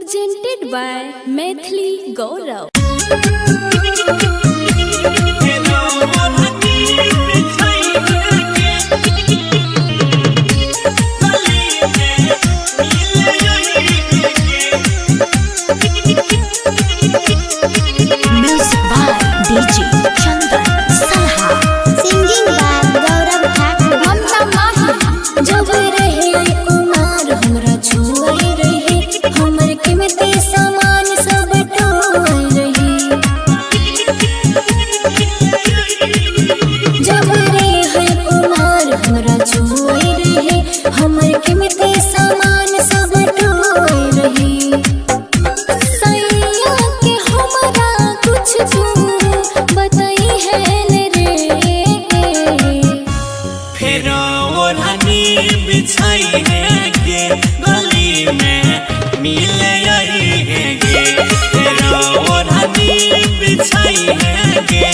Presented by Maithili Gaurav. Music by DJ Chandan Salha. Singing by Gaurav Thakur. ममता माही जब रहे कुमार हमरा छुए रहे हमर कीमती सामान सब टोए रहे। जब रहे कुमार हमरा छुए रहे हमर कीमती सामान सब टोए रहे। सैया के हमरा कुछ तू बताई है न रे। फिर ओढ़नी बिछाई है गे गली में मिल आई है गे। फिर ओढ़नी बिछाई है गे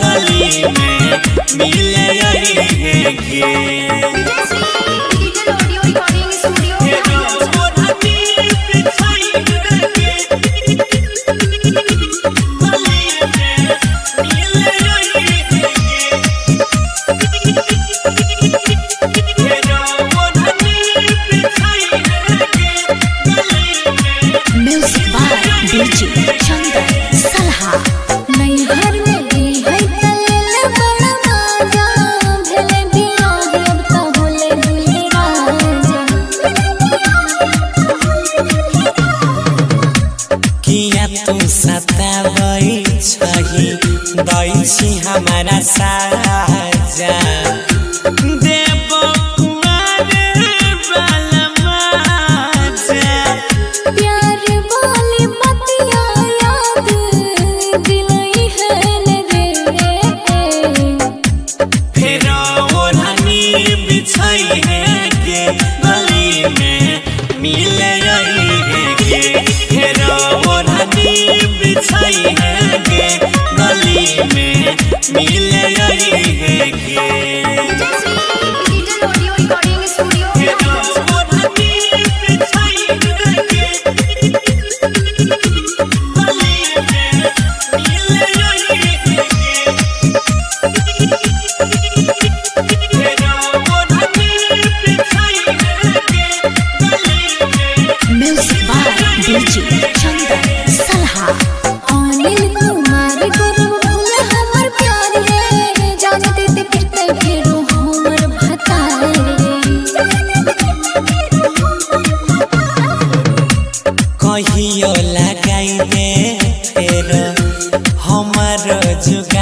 गली में मिल आई है गे। Music by DJ Chandan Salha. नैहर में भी है तलेल बड़ा माजा भेले बिया अब तो होले दुल्हे राजा। किया तू सतावई छही दई छी हमारा साजा। देव कुमार वाला माजा। प्यार वाली बतिया याद दिलाई है न रे। फिर ओढ़नी बिछाई है गे गली में मिल आई है गे। फिर ओढ़नी बिछाई है गे गली में मिल आई है गे। Music by DJ Chandan Salha. Anil Kumar गुरु भूल हमर प्यार रे जानते ते फिरते फिरू हमर भतार कहियो लगाई दे फिर हमर जुगा